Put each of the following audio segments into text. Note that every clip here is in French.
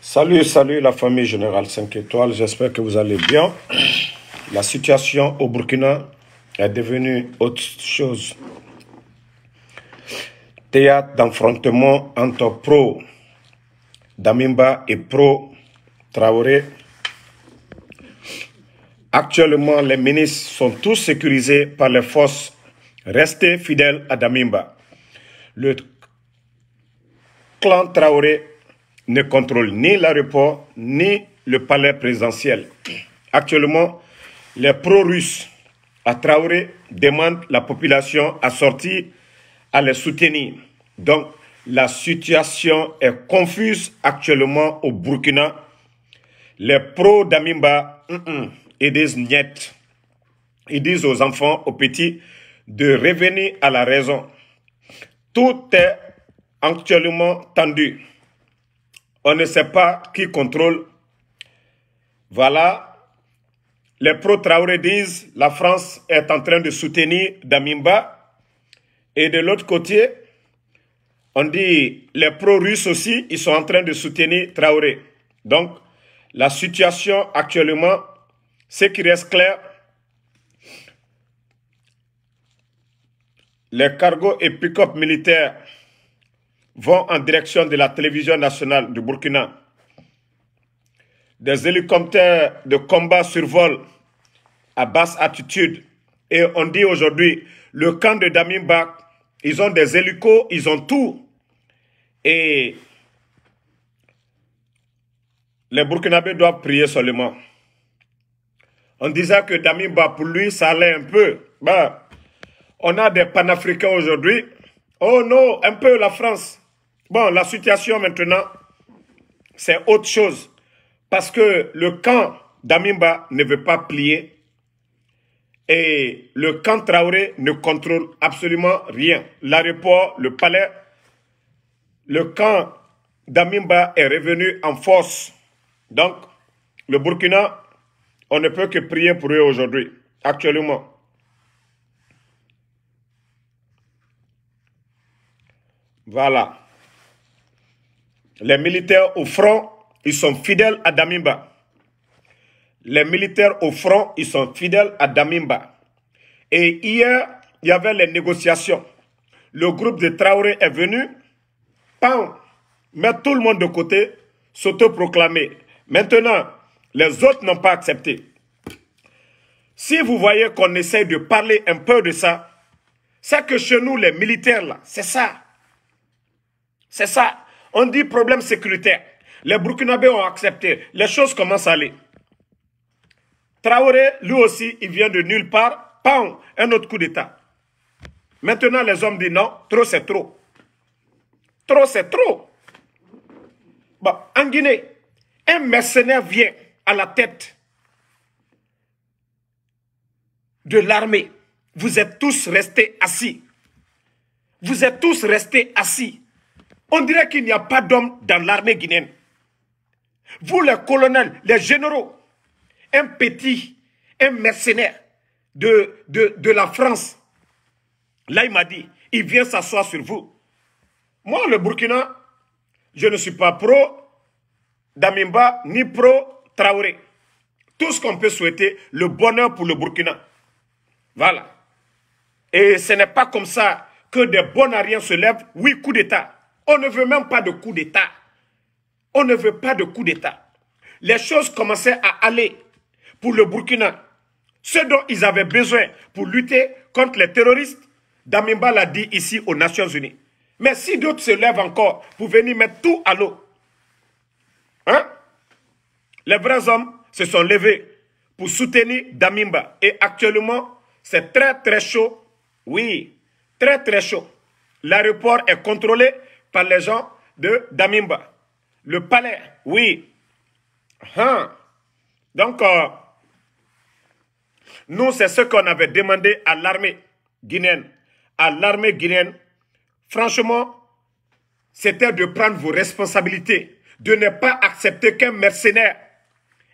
Salut, salut la famille Générale 5 étoiles, j'espère que vous allez bien. La situation au Burkina est devenue autre chose. Théâtre d'affrontement entre pro-Damimba et pro-Traoré. Actuellement, les ministres sont tous sécurisés par les forces restées fidèles à Damimba. Le clan Traoré ne contrôle ni l'aéroport ni le palais présidentiel. Actuellement, les pro-russes à Traoré demandent la population à sortir à les soutenir. Donc, la situation est confuse actuellement au Burkina. Les pro-Damimba, ils disent niet. Ils disent aux enfants, aux petits, de revenir à la raison. Tout est actuellement tendu. On ne sait pas qui contrôle. Voilà. Les pro-Traoré disent la France est en train de soutenir Damimba. Et de l'autre côté, on dit les pro-russes aussi, ils sont en train de soutenir Traoré. Donc, la situation actuellement, ce qui reste clair, les cargos et pick-up militaires vont en direction de la télévision nationale du Burkina. Des hélicoptères de combat survolent à basse altitude. Et on dit aujourd'hui, le camp de Damimba, ils ont des hélicos, ils ont tout. Et les Burkinabés doivent prier seulement. On disait que Damimba, pour lui, ça allait un peu. Ben, on a des panafricains aujourd'hui. Oh non, un peu la France. Bon, la situation maintenant, c'est autre chose. Parce que le camp Damimba ne veut pas plier. Et le camp Traoré ne contrôle absolument rien. L'aéroport, le palais, le camp Damimba est revenu en force. Donc, le Burkina, on ne peut que prier pour eux aujourd'hui, actuellement. Voilà. Les militaires au front, ils sont fidèles à Damimba. Les militaires au front, ils sont fidèles à Damimba. Et hier, il y avait les négociations. Le groupe de Traoré est venu, mettre tout le monde de côté, s'autoproclamer. Maintenant, les autres n'ont pas accepté. Si vous voyez qu'on essaie de parler un peu de ça, c'est que chez nous, les militaires, là, c'est ça. C'est ça. On dit problème sécuritaire. Les Burkinabés ont accepté. Les choses commencent à aller. Traoré, lui aussi, il vient de nulle part. Un autre coup d'État. Maintenant, les hommes disent non, trop c'est trop. Trop c'est trop. Bon, en Guinée, un mercenaire vient à la tête de l'armée. Vous êtes tous restés assis. Vous êtes tous restés assis. On dirait qu'il n'y a pas d'hommes dans l'armée guinéenne. Vous, les colonels, les généraux, un petit, un mercenaire de la France, là, il m'a dit, il vient s'asseoir sur vous. Moi, le Burkina, je ne suis pas pro-Damimba ni pro-Traoré. Tout ce qu'on peut souhaiter, le bonheur pour le Burkina. Voilà. Et ce n'est pas comme ça que des bonariens se lèvent. Oui, coup d'État. On ne veut même pas de coup d'État. On ne veut pas de coup d'État. Les choses commençaient à aller pour le Burkina. Ce dont ils avaient besoin pour lutter contre les terroristes, Damimba l'a dit ici aux Nations Unies. Mais si d'autres se lèvent encore pour venir mettre tout à l'eau, hein? Les vrais hommes se sont levés pour soutenir Damimba. Et actuellement, c'est très très chaud. Oui, très très chaud. L'aéroport est contrôlé par les gens de Damimba. Le palais, oui. Donc, nous, c'est ce qu'on avait demandé à l'armée guinéenne. À l'armée guinéenne, franchement, c'était de prendre vos responsabilités, de ne pas accepter qu'un mercenaire,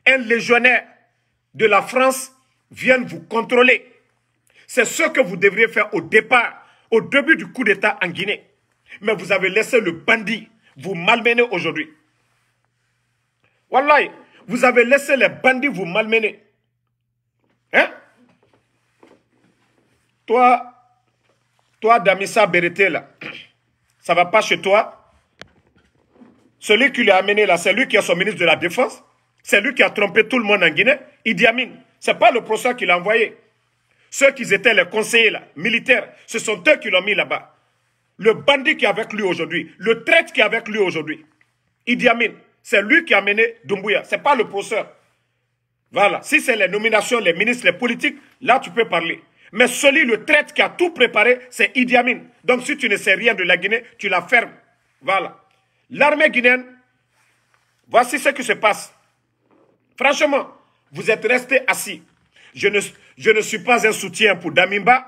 un légionnaire de la France vienne vous contrôler. C'est ce que vous devriez faire au départ, au début du coup d'État en Guinée. Mais vous avez laissé le bandit vous malmener aujourd'hui. Wallahi, vous avez laissé les bandits vous malmener. Hein? Toi, Damissa Berete, là, ça ne va pas chez toi. Celui qui l'a amené là, c'est lui qui est son ministre de la Défense. C'est lui qui a trompé tout le monde en Guinée. Idi Amin. Ce n'est pas le procès qu'il a envoyé. Ceux qui étaient les conseillers là, militaires, ce sont eux qui l'ont mis là-bas. Le bandit qui est avec lui aujourd'hui, le traître qui est avec lui aujourd'hui, Idi Amin, c'est lui qui a mené Doumbouya. Ce n'est pas le procès. Voilà. Si c'est les nominations, les ministres, les politiques, là tu peux parler. Mais celui, le traître qui a tout préparé, c'est Idi Amin. Donc si tu ne sais rien de la Guinée, tu la fermes. Voilà. L'armée guinéenne, voici ce qui se passe. Franchement, vous êtes restés assis. Je ne suis pas un soutien pour Damimba,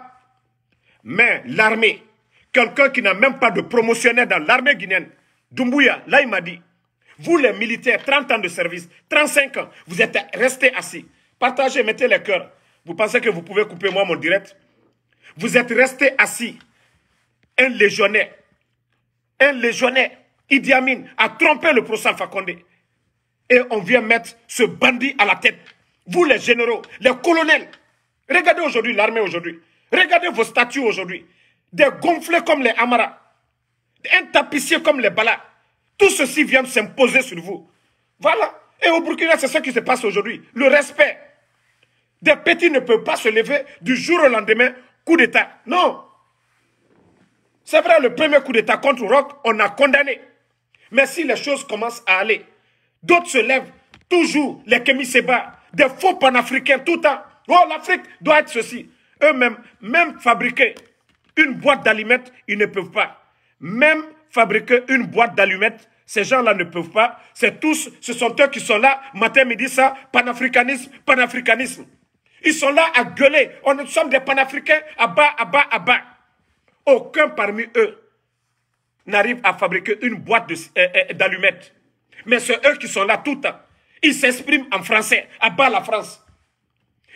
mais l'armée, quelqu'un qui n'a même pas de promotionnaire dans l'armée guinéenne, Doumbouya, là il m'a dit, vous les militaires, 30 ans de service, 35 ans, vous êtes restés assis. Partagez, mettez les cœurs. Vous pensez que vous pouvez couper moi mon direct? Vous êtes restés assis. Un légionnaire, Idi Amin, a trompé le procès Alpha Condé. Et on vient mettre ce bandit à la tête. Vous les généraux, les colonels, regardez aujourd'hui l'armée aujourd'hui. Regardez vos statuts aujourd'hui. Des gonflés comme les Amara. Un tapissier comme les Bala. Tout ceci vient s'imposer sur vous. Voilà. Et au Burkina, c'est ce qui se passe aujourd'hui. Le respect. Des petits ne peuvent pas se lever du jour au lendemain. Coup d'État. Non. C'est vrai, le premier coup d'État contre Rock, on a condamné. Mais si les choses commencent à aller, d'autres se lèvent. Toujours les Kémy Séba, des faux panafricains tout le temps. Oh, l'Afrique doit être ceci. Eux-mêmes, même fabriquer une boîte d'allumettes, ils ne peuvent pas. Même fabriquer une boîte d'allumettes, ces gens-là ne peuvent pas. Ce sont eux qui sont là, matin, midi, ça, panafricanisme, panafricanisme. Ils sont là à gueuler. Nous sommes des panafricains à bas, à bas, à bas. Aucun parmi eux n'arrive à fabriquer une boîte d'allumettes. Mais c'est eux qui sont là tout le temps. Ils s'expriment en français, à bas la France.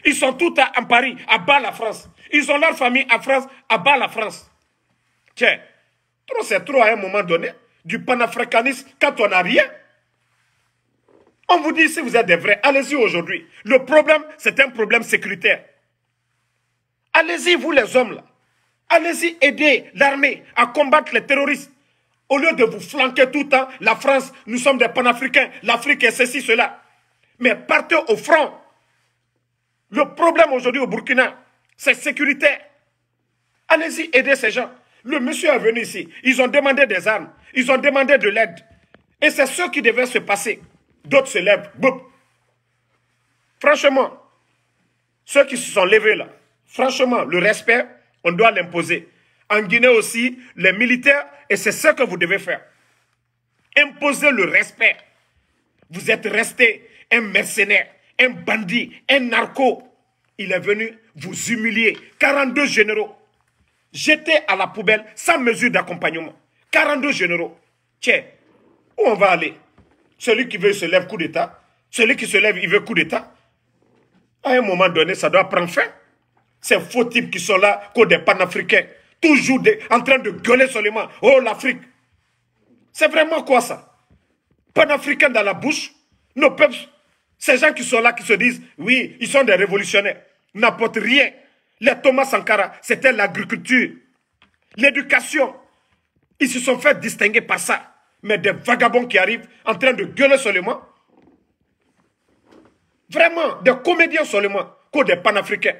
Ils sont tout le temps en Paris, à bas la France. Ils ont leur famille en France, à bas la France. Tiens, c'est trop à un moment donné, du panafricanisme quand on n'a rien. On vous dit si vous êtes des vrais, allez-y aujourd'hui. Le problème, c'est un problème sécuritaire. Allez-y, vous les hommes là. Allez-y aider l'armée à combattre les terroristes. Au lieu de vous flanquer tout le temps, la France, nous sommes des panafricains, l'Afrique est ceci, cela. Mais partez au front. Le problème aujourd'hui au Burkina, c'est sécuritaire. Allez-y aider ces gens. Le monsieur est venu ici, ils ont demandé des armes, ils ont demandé de l'aide. Et c'est ce qui devait se passer. D'autres se lèvent. Boum. Franchement, ceux qui se sont levés là, franchement, le respect, on doit l'imposer. En Guinée aussi, les militaires, et c'est ce que vous devez faire. Imposer le respect. Vous êtes resté un mercenaire, un bandit, un narco. Il est venu vous humilier. 42 généraux. Jetés à la poubelle sans mesure d'accompagnement. 42 généraux. Tiens, où on va aller? Celui qui veut se lève coup d'État. Celui qui se lève, il veut coup d'État. À un moment donné, ça doit prendre fin. Ces faux types qui sont là, comme des panafricains, toujours en train de gueuler seulement. Oh, l'Afrique. C'est vraiment quoi ça? Panafricains dans la bouche. Nos peuples, ces gens qui sont là, qui se disent, oui, ils sont des révolutionnaires, n'apportent rien. Les Thomas Sankara, c'était l'agriculture, l'éducation. Ils se sont fait distinguer par ça. Mais des vagabonds qui arrivent en train de gueuler seulement. Vraiment, des comédiens seulement, comme des panafricains.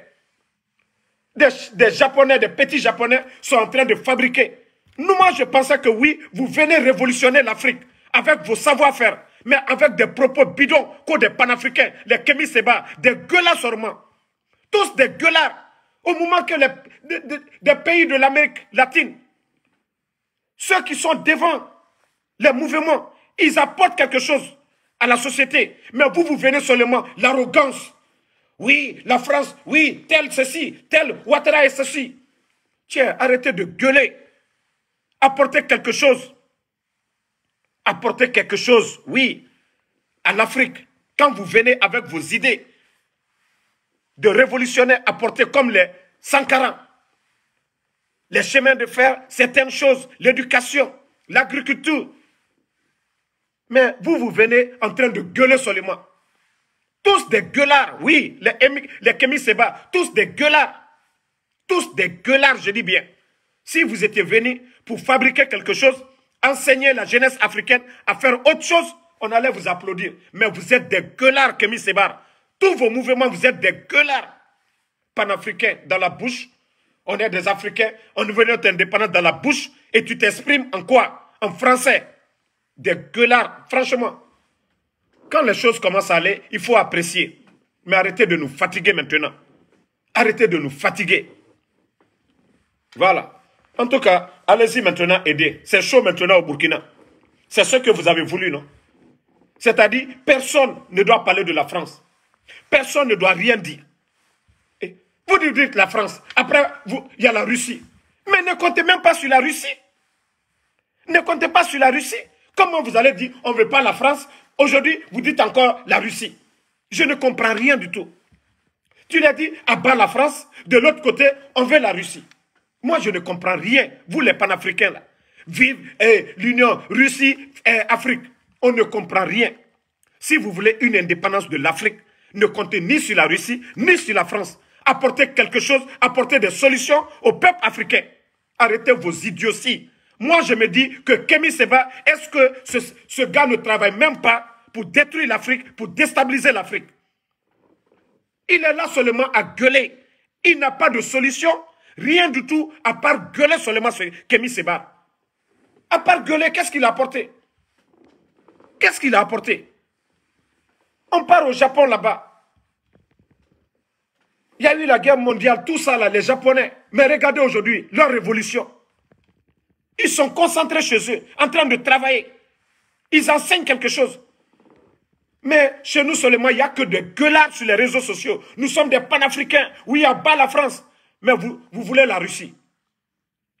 Des Japonais, des petits Japonais sont en train de fabriquer. Nous, moi, je pensais que oui, vous venez révolutionner l'Afrique avec vos savoir-faire, mais avec des propos bidons, comme des panafricains, les Kémy Séba, des gueulards seulement. Tous des gueulards. Au moment que des pays de l'Amérique latine, ceux qui sont devant les mouvements, ils apportent quelque chose à la société. Mais vous, vous venez seulement l'arrogance. Oui, la France, oui, tel ceci, tel Ouattara et ceci. Tiens, arrêtez de gueuler. Apportez quelque chose. Apportez quelque chose, oui, à l'Afrique. Quand vous venez avec vos idées de révolutionnaires, apportez comme les Sankara, les chemins de fer, certaines choses, l'éducation, l'agriculture. Mais vous, vous venez en train de gueuler seulement. Tous des gueulards, oui, les Kémy Séba, tous des gueulards. Tous des gueulards, je dis bien. Si vous étiez venus pour fabriquer quelque chose, enseigner la jeunesse africaine à faire autre chose, on allait vous applaudir. Mais vous êtes des gueulards, Kémy Séba. Tous vos mouvements, vous êtes des gueulards panafricains dans la bouche. On est des Africains, on est venu être indépendants dans la bouche. Et tu t'exprimes en quoi? En français. Des gueulards, franchement. Quand les choses commencent à aller, il faut apprécier. Mais arrêtez de nous fatiguer maintenant. Arrêtez de nous fatiguer. Voilà. En tout cas, allez-y maintenant aider. C'est chaud maintenant au Burkina. C'est ce que vous avez voulu, non? C'est-à-dire, personne ne doit parler de la France. Personne ne doit rien dire. Et vous dites la France. Après, il y a la Russie. Mais ne comptez même pas sur la Russie. Ne comptez pas sur la Russie. Comment vous allez dire, on ne veut pas la France? Aujourd'hui, vous dites encore la Russie. Je ne comprends rien du tout. Tu l'as dit, à bas la France. De l'autre côté, on veut la Russie. Moi, je ne comprends rien. Vous, les panafricains, là. Vive l'Union Russie-Afrique. On ne comprend rien. Si vous voulez une indépendance de l'Afrique, ne comptez ni sur la Russie, ni sur la France. Apportez quelque chose, apportez des solutions au peuple africain. Arrêtez vos idioties. Moi, je me dis que Kémy Séba, est-ce que ce gars ne travaille même pas pour détruire l'Afrique, pour déstabiliser l'Afrique? Il est là seulement à gueuler. Il n'a pas de solution, rien du tout, à part gueuler seulement sur Kémy Séba. À part gueuler, qu'est-ce qu'il a apporté? Qu'est-ce qu'il a apporté? On part au Japon là-bas. Il y a eu la guerre mondiale, tout ça là, les Japonais. Mais regardez aujourd'hui, leur révolution. Ils sont concentrés chez eux, en train de travailler. Ils enseignent quelque chose. Mais chez nous seulement, il n'y a que des gueulards sur les réseaux sociaux. Nous sommes des panafricains. Oui, à bas la France. Mais vous voulez la Russie.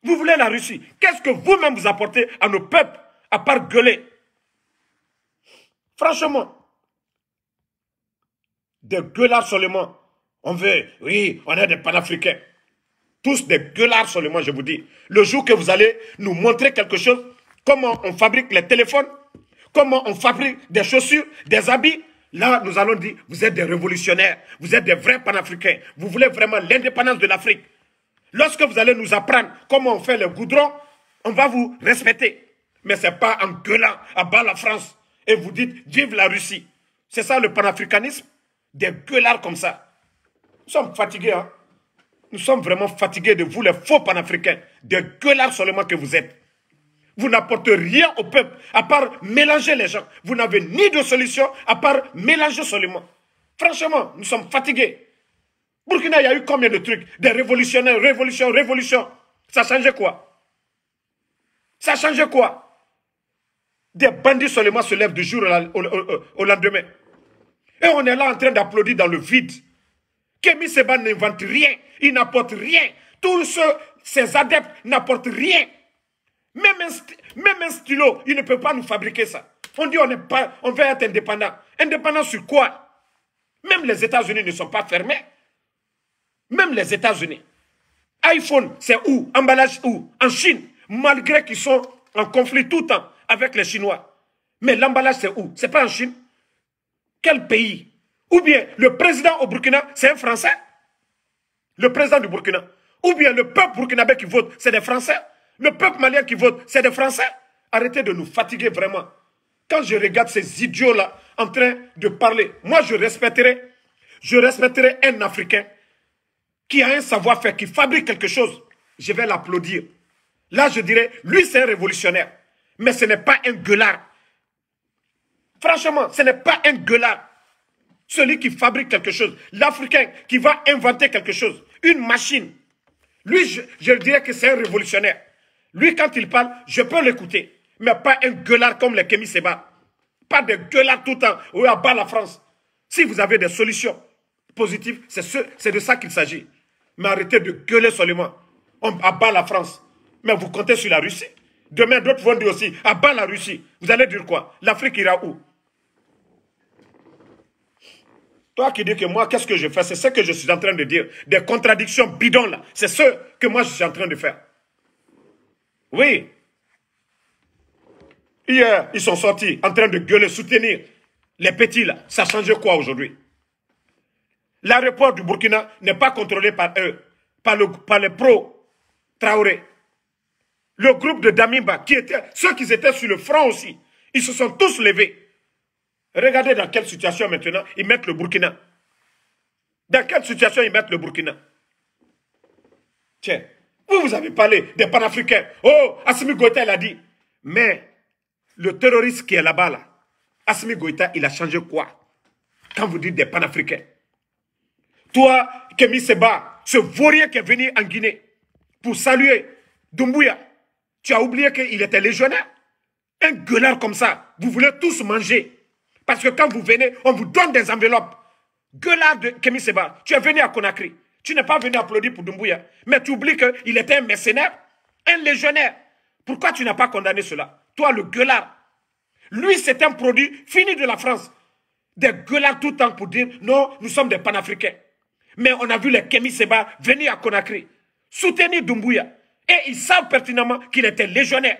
Vous voulez la Russie. Qu'est-ce que vous-même vous apportez à nos peuples, à part gueuler? Franchement, des gueulards seulement. On veut, oui, on est des panafricains. Tous des gueulards seulement, je vous dis. Le jour que vous allez nous montrer quelque chose, comment on fabrique les téléphones, comment on fabrique des chaussures, des habits, là, nous allons dire, vous êtes des révolutionnaires, vous êtes des vrais panafricains, vous voulez vraiment l'indépendance de l'Afrique. Lorsque vous allez nous apprendre comment on fait le goudron, on va vous respecter. Mais ce n'est pas en gueulant à bas la France et vous dites, vive la Russie. C'est ça le panafricanisme? Des gueulards comme ça. Nous sommes fatigués, hein? Nous sommes vraiment fatigués de vous, les faux panafricains. Des gueulards seulement que vous êtes. Vous n'apportez rien au peuple, à part mélanger les gens. Vous n'avez ni de solution, à part mélanger seulement. Franchement, nous sommes fatigués. Burkina, il y a eu combien de trucs? Des révolutionnaires, révolution. Ça changeait quoi? Ça changeait quoi? Des bandits seulement se lèvent du jour au lendemain. Et on est là en train d'applaudir dans le vide. Kémy Séba n'invente rien, il n'apporte rien. Tous ces adeptes n'apportent rien. Même un stylo, il ne peut pas nous fabriquer ça. On dit on veut être indépendant. Indépendant sur quoi? Même les États-Unis ne sont pas fermés. Même les États-Unis. iPhone, c'est où? Emballage où? En Chine. Malgré qu'ils sont en conflit tout le temps avec les Chinois. Mais l'emballage, c'est où? C'est pas en Chine. Quel pays? Ou bien le président au Burkina, c'est un Français? Le président du Burkina. Ou bien le peuple burkinabé qui vote, c'est des Français? Le peuple malien qui vote, c'est des Français? Arrêtez de nous fatiguer vraiment. Quand je regarde ces idiots-là en train de parler, moi je respecterai un Africain qui a un savoir-faire, qui fabrique quelque chose. Je vais l'applaudir. Là, je dirais, lui c'est un révolutionnaire. Mais ce n'est pas un gueulard. Franchement, ce n'est pas un gueulard. Celui qui fabrique quelque chose, l'Africain qui va inventer quelque chose, une machine. Lui, je dirais que c'est un révolutionnaire. Lui, quand il parle, je peux l'écouter. Mais pas un gueulard comme les Kémy Séba. Pas de gueulard tout le temps, ou à bas la France. Si vous avez des solutions positives, c'est de ça qu'il s'agit. Mais arrêtez de gueuler seulement. On abat la France. Mais vous comptez sur la Russie. Demain, d'autres vont dire aussi, abat la Russie. Vous allez dire quoi? L'Afrique ira où? Toi qui dis que moi, qu'est-ce que je fais? C'est ce que je suis en train de dire. Des contradictions bidons là. C'est ce que moi je suis en train de faire. Oui. Hier, ils sont sortis en train de gueuler, soutenir les petits là. Ça a changé quoi aujourd'hui? L'aéroport du Burkina n'est pas contrôlé par eux, par les pro-Traoré. Le groupe de Damimba, ceux qui étaient sur le front aussi, ils se sont tous levés. Regardez dans quelle situation maintenant ils mettent le Burkina. Dans quelle situation ils mettent le Burkina? Tiens, vous avez parlé des panafricains. Oh, Assimi Goïta, il a dit. Mais le terroriste qui est là-bas, là, Assimi Goïta, il a changé quoi? Quand vous dites des panafricains. Toi, Kémy Séba, ce vaurien qui est venu en Guinée pour saluer Doumbouya, tu as oublié qu'il était légionnaire? Un gueulard comme ça, vous voulez tous manger. Parce que quand vous venez, on vous donne des enveloppes. Gueulard de Kémy Séba, tu es venu à Conakry. Tu n'es pas venu applaudir pour Doumbouya. Mais tu oublies qu'il était un mercenaire, un légionnaire. Pourquoi tu n'as pas condamné cela? Toi, le gueulard. Lui, c'est un produit fini de la France. Des gueulards tout le temps pour dire, non, nous sommes des panafricains. Mais on a vu les Kémy Séba venir à Conakry, soutenir Doumbouya. Et ils savent pertinemment qu'il était légionnaire.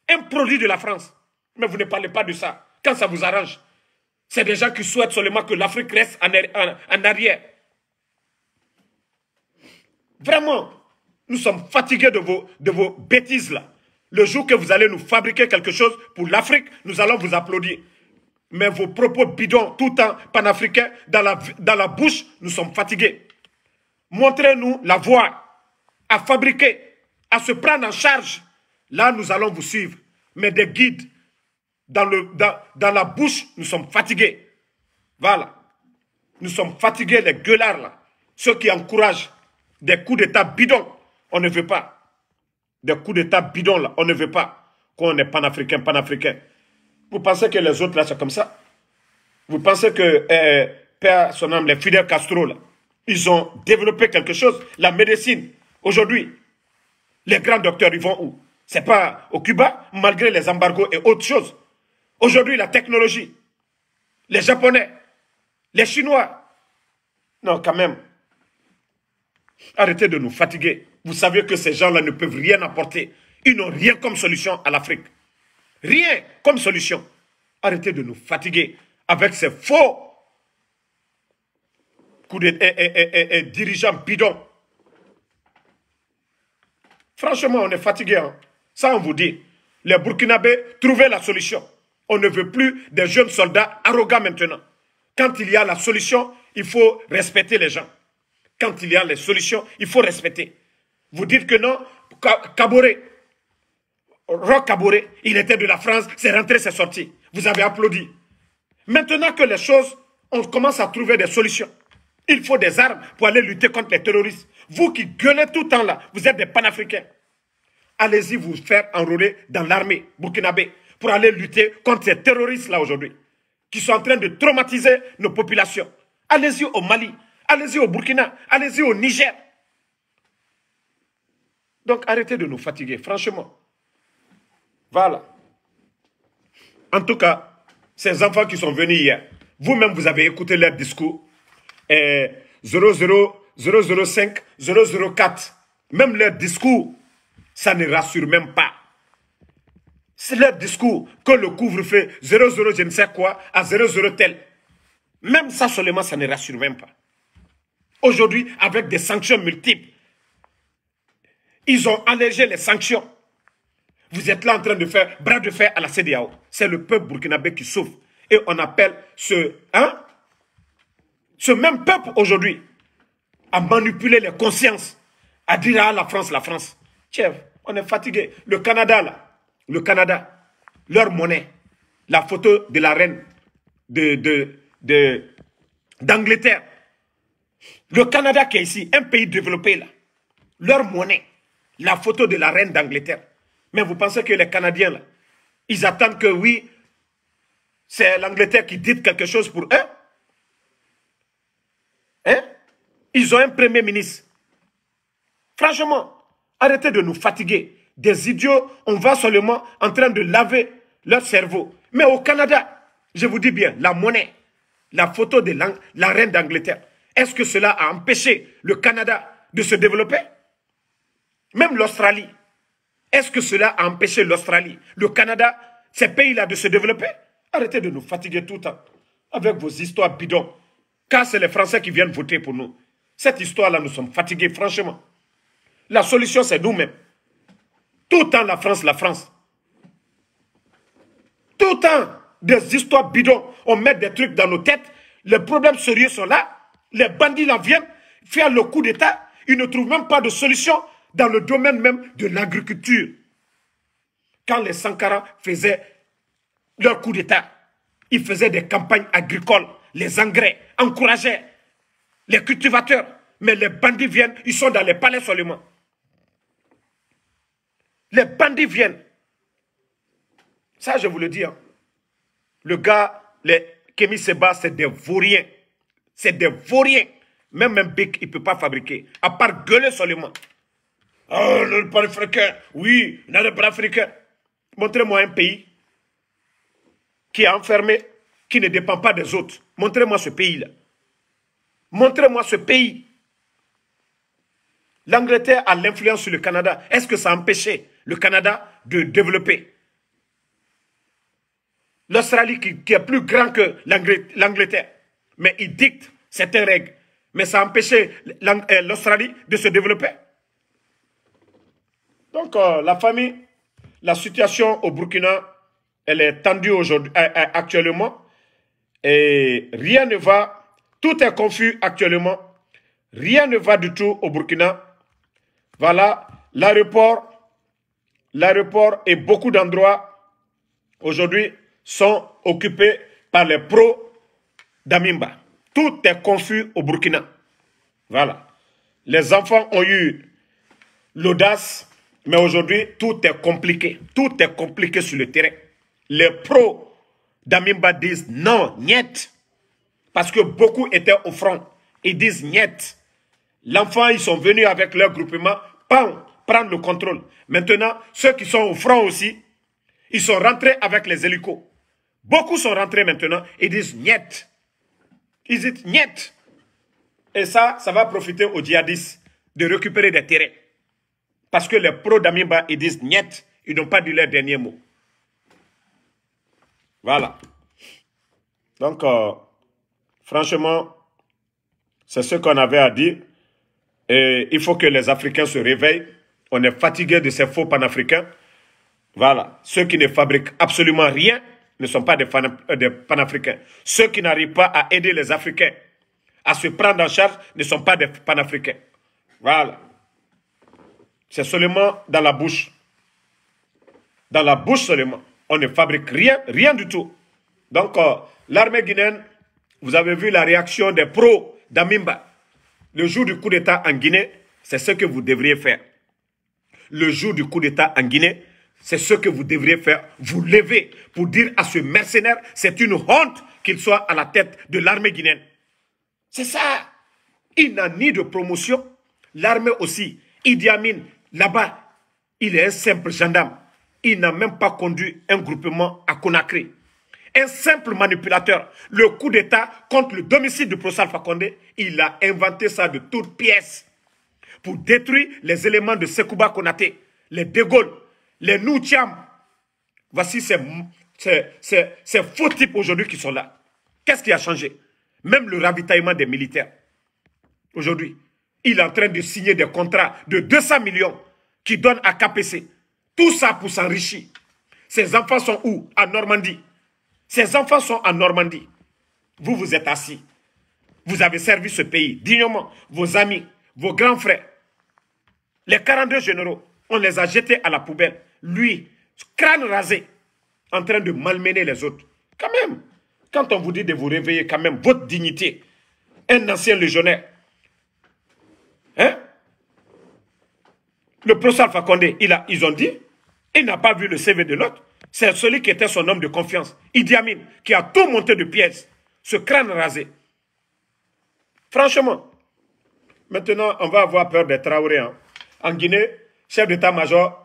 Un produit de la France. Mais vous ne parlez pas de ça. Quand ça vous arrange. C'est des gens qui souhaitent seulement que l'Afrique reste en arrière. Vraiment, nous sommes fatigués de vos bêtises là. Le jour que vous allez nous fabriquer quelque chose pour l'Afrique, nous allons vous applaudir. Mais vos propos bidons, tout le temps panafricains, dans la bouche, nous sommes fatigués. Montrez-nous la voie à fabriquer, à se prendre en charge. Là, nous allons vous suivre. Mais des guides, dans la bouche, nous sommes fatigués. Voilà. Nous sommes fatigués, les gueulards là. Ceux qui encouragent des coups d'état bidons, on ne veut pas. Des coups d'état bidons là, on ne veut pas. Qu'on est panafricain. Vous pensez que les autres là, c'est comme ça? Vous pensez que, Père, son âme, les Fidel Castro là, ils ont développé quelque chose? La médecine, aujourd'hui, les grands docteurs, ils vont où? C'est pas au Cuba, malgré les embargos et autres choses. Aujourd'hui, la technologie, les Japonais, les Chinois. Non, quand même. Arrêtez de nous fatiguer. Vous savez que ces gens-là ne peuvent rien apporter. Ils n'ont rien comme solution à l'Afrique. Rien comme solution. Arrêtez de nous fatiguer avec ces faux dirigeants bidons. Franchement, on est fatigué. Hein? Ça, on vous dit. Les Burkinabés, trouvez la solution. On ne veut plus des jeunes soldats arrogants maintenant. Quand il y a la solution, il faut respecter les gens. Quand il y a les solutions, il faut respecter. Vous dites que non, Kaboré, Roch Kaboré, il était de la France, c'est rentré, c'est sorti. Vous avez applaudi. Maintenant que les choses, on commence à trouver des solutions. Il faut des armes pour aller lutter contre les terroristes. Vous qui gueulez tout le temps là, vous êtes des panafricains. Allez-y vous faire enrôler dans l'armée burkinabé pour aller lutter contre ces terroristes là aujourd'hui, qui sont en train de traumatiser nos populations. Allez-y au Mali, allez-y au Burkina, allez-y au Niger. Donc arrêtez de nous fatiguer, franchement. Voilà. En tout cas, ces enfants qui sont venus hier, vous-même vous avez écouté leur discours. 005, 004, même leur discours, ça ne rassure même pas. C'est leur discours que le couvre-feu 00 je ne sais quoi à 00 tel. Même ça seulement, ça ne rassure même pas. Aujourd'hui, avec des sanctions multiples, ils ont allégé les sanctions. Vous êtes là en train de faire bras de fer à la CEDEAO. C'est le peuple burkinabé qui souffre. Et on appelle ce même peuple aujourd'hui à manipuler les consciences, à dire à la France. Tiens, on est fatigué. Le Canada, là, leur monnaie, la photo de la reine d'Angleterre. Le Canada qui est ici, un pays développé là, leur monnaie, la photo de la reine d'Angleterre. Mais vous pensez que les Canadiens là, ils attendent que oui, c'est l'Angleterre qui dit quelque chose pour eux? Hein? Ils ont un premier ministre. Franchement, arrêtez de nous fatiguer. Des idiots, on va seulement en train de laver leur cerveau. Mais au Canada, je vous dis bien, la monnaie, la photo de la reine d'Angleterre, est-ce que cela a empêché le Canada de se développer? Même l'Australie. Est-ce que cela a empêché l'Australie, le Canada, ces pays-là de se développer. Arrêtez de nous fatiguer tout le temps avec vos histoires bidons. Car c'est les Français qui viennent voter pour nous. Cette histoire-là, nous sommes fatigués, franchement. La solution, c'est nous-mêmes. Tout le temps, la France, la France. Tout le temps, des histoires bidons. On met des trucs dans nos têtes. Les problèmes sérieux sont là. Les bandits là viennent faire le coup d'État. Ils ne trouvent même pas de solution dans le domaine même de l'agriculture. Quand les Sankara faisaient leur coup d'État, ils faisaient des campagnes agricoles, les engrais, encourageaient les cultivateurs. Mais les bandits viennent, ils sont dans les palais seulement. Les bandits viennent. Ça, je vous le dis. Hein. Le gars, les Kémy Seba, c'est des vauriens. C'est des vauriens. Même un bic, il ne peut pas fabriquer. À part gueuler seulement. Oh, le panafricain. Oui, il y a le panafricain. Montrez-moi un pays qui est enfermé, qui ne dépend pas des autres. Montrez-moi ce pays-là. Montrez-moi ce pays. L'Angleterre a l'influence sur le Canada. Est-ce que ça a empêché le Canada de développer? L'Australie qui est plus grand que l'Angleterre. Mais il dicte certaines règles. Mais ça a empêché l'Australie de se développer. Donc la famille, la situation au Burkina, elle est tendue aujourd'hui, actuellement. Et rien ne va. Tout est confus actuellement. Rien ne va du tout au Burkina. Voilà, l'aéroport et beaucoup d'endroits aujourd'hui sont occupés par les pros d'Amimba. Tout est confus au Burkina. Voilà. Les enfants ont eu l'audace, mais aujourd'hui, tout est compliqué. Tout est compliqué sur le terrain. Les pros d'Amimba disent non, niet. Parce que beaucoup étaient au front. Ils disent niet. L'enfant, ils sont venus avec leur groupement, prendre le contrôle. Maintenant, ceux qui sont au front aussi, ils sont rentrés avec les hélicos. Beaucoup sont rentrés maintenant et disent niet. Ils disent niet. Et ça va profiter aux djihadistes de récupérer des terrains. Parce que les pros d'Amimba, ils disent niet. Ils n'ont pas dit leur dernier mot. Voilà. Donc, franchement, c'est ce qu'on avait à dire. Et il faut que les Africains se réveillent. On est fatigué de ces faux panafricains. Voilà. Ceux qui ne fabriquent absolument rien ne sont pas des panafricains. Ceux qui n'arrivent pas à aider les Africains à se prendre en charge ne sont pas des panafricains. Voilà. C'est seulement dans la bouche. Dans la bouche seulement. On ne fabrique rien, rien du tout. Donc, l'armée guinéenne, vous avez vu la réaction des pros d'Amimba. Le jour du coup d'État en Guinée, c'est ce que vous devriez faire. Le jour du coup d'État en Guinée, c'est ce que vous devriez faire. Vous lever pour dire à ce mercenaire, c'est une honte qu'il soit à la tête de l'armée guinéenne. C'est ça. Il n'a ni de promotion. L'armée aussi. Idi Amin, là-bas, il est un simple gendarme. Il n'a même pas conduit un groupement à Conakry. Un simple manipulateur. Le coup d'État contre le domicile de Pross Alpha Condé, il a inventé ça de toutes pièces pour détruire les éléments de Sekouba Konaté, les De Gaulle, les Noutiam. Voici ces faux types aujourd'hui qui sont là. Qu'est-ce qui a changé? Même le ravitaillement des militaires. Aujourd'hui, il est en train de signer des contrats de 200 millions qu'il donne à KPC. Tout ça pour s'enrichir. Ses enfants sont où? En Normandie. Ses enfants sont en Normandie. Vous, vous êtes assis. Vous avez servi ce pays dignement. Vos amis, vos grands frères. Les 42 généraux, on les a jetés à la poubelle. Lui, crâne rasé, en train de malmener les autres. Quand même, quand on vous dit de vous réveiller, quand même, votre dignité. Un ancien légionnaire. Hein? Le Pross Alpha Condé, ils ont dit, il n'a pas vu le CV de l'autre. C'est celui qui était son homme de confiance, Idi Amin, qui a tout monté de pièces, ce crâne rasé. Franchement, maintenant, on va avoir peur des Traoré. Hein. En Guinée, chef d'état-major,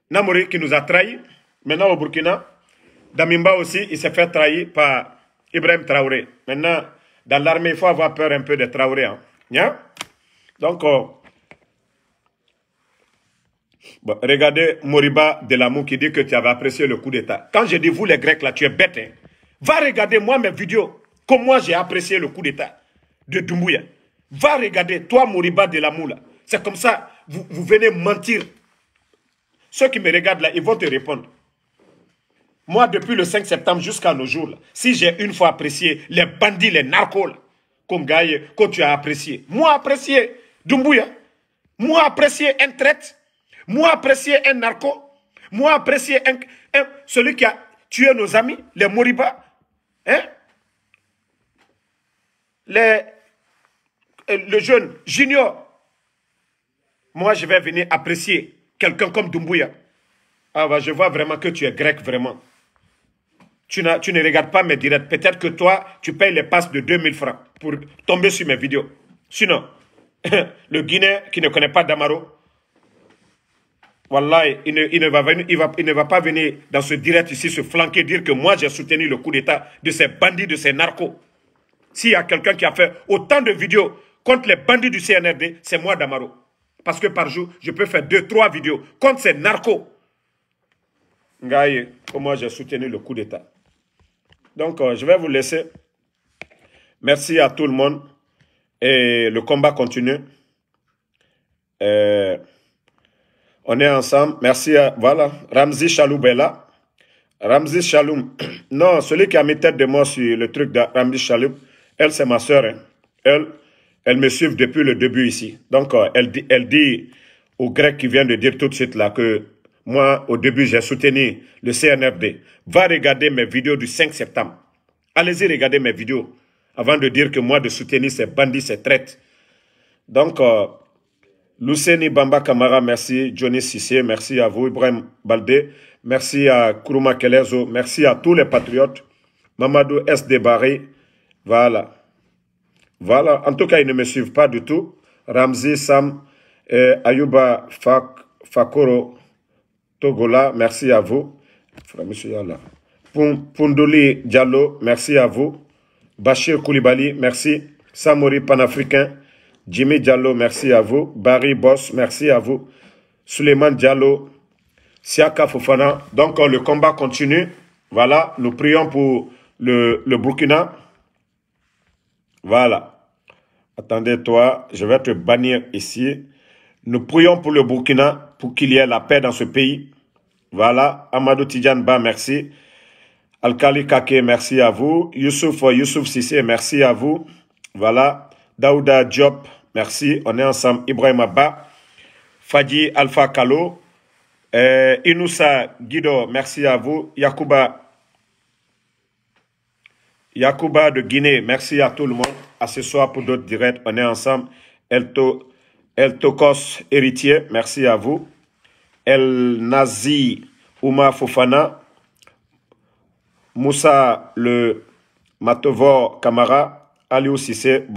Namori qui nous a trahis. Maintenant, au Burkina, Damimba aussi, il s'est fait trahir par Ibrahim Traoré. Maintenant, dans l'armée, il faut avoir peur un peu des Traoré. Hein. Yeah? Donc, Bon, regardez Moriba Delamou qui dit que tu avais apprécié le coup d'État. Quand je dis vous les Grecs là, tu es bête. Hein? Va regarder moi mes vidéos. Comme moi j'ai apprécié le coup d'État de Doumbouya. Va regarder, toi Moriba Delamou là. C'est comme ça, vous venez mentir. Ceux qui me regardent là, ils vont te répondre. Moi, depuis le 5 septembre jusqu'à nos jours, là, si j'ai une fois apprécié les bandits, les narcos, là, comme Gaïe, que tu as apprécié. Moi, apprécié Doumbouya. Moi, apprécié un traite. Moi, apprécié un narco. Moi, apprécié celui qui a tué nos amis, les Moriba. Hein? Le jeune Junior. Moi, je vais venir apprécier quelqu'un comme Doumbouya. Ah, bah, je vois vraiment que tu es grec, vraiment. Tu ne regardes pas mes directs. Peut-être que toi, tu payes les passes de 2000 francs pour tomber sur mes vidéos. Sinon, le Guinéen qui ne connaît pas Damaro, Wallah, il ne va pas venir dans ce direct ici se flanquer, dire que moi j'ai soutenu le coup d'État de ces bandits, de ces narcos. S'il y a quelqu'un qui a fait autant de vidéos contre les bandits du CNRD, c'est moi Damaro. Parce que par jour, je peux faire 2-3 vidéos contre ces narcos. Ngaye, moi j'ai soutenu le coup d'État. Donc, je vais vous laisser. Merci à tout le monde. Et le combat continue. On est ensemble. Merci à... Voilà. Ramzi Chaloum est là. Ramzi Chaloum. Non, celui qui a mis tête de moi sur le truc de Ramzi Chaloum, elle, c'est ma soeur. Hein. Elle me suit depuis le début ici. Donc, elle dit aux Grecs qui viennent de dire tout de suite là que moi, au début, j'ai soutenu le CNRD. Va regarder mes vidéos du 5 septembre. Allez-y regarder mes vidéos avant de dire que moi, de soutenir ces bandits, ces traites. Donc, Luceni Bamba Kamara, merci. Johnny Sissé, merci à vous. Ibrahim Baldé, merci à Kourouma Kelezo, merci à tous les patriotes. Mamadou S. Débarré, voilà. Voilà, en tout cas, ils ne me suivent pas du tout. Ramzi, Sam, Ayuba Fakoro, Togola, merci à vous. Pundoli Diallo, merci à vous. Bachir Koulibaly, merci. Samori Panafricain, Jimmy Diallo, merci à vous. Barry Boss, merci à vous. Suleiman Diallo, Siaka Fofana. Donc, le combat continue. Voilà, nous prions pour le Burkina. Voilà. Attendez, toi, je vais te bannir ici. Nous prions pour le Burkina, pour qu'il y ait la paix dans ce pays. Voilà. Amadou Tidjane Ba, merci. Alkali Kake, merci à vous. Youssouf Sissé, merci à vous. Voilà. Daouda Diop, merci. On est ensemble. Ibrahim Abba. Fadi Alpha Kalo. Inoussa Guido, merci à vous. Yacouba de Guinée, merci à tout le monde. À ce soir pour d'autres directs, on est ensemble. El Tokos Héritier, merci à vous. El Nazi Ouma Fofana. Moussa le Matovor Kamara. Aliou Sissé.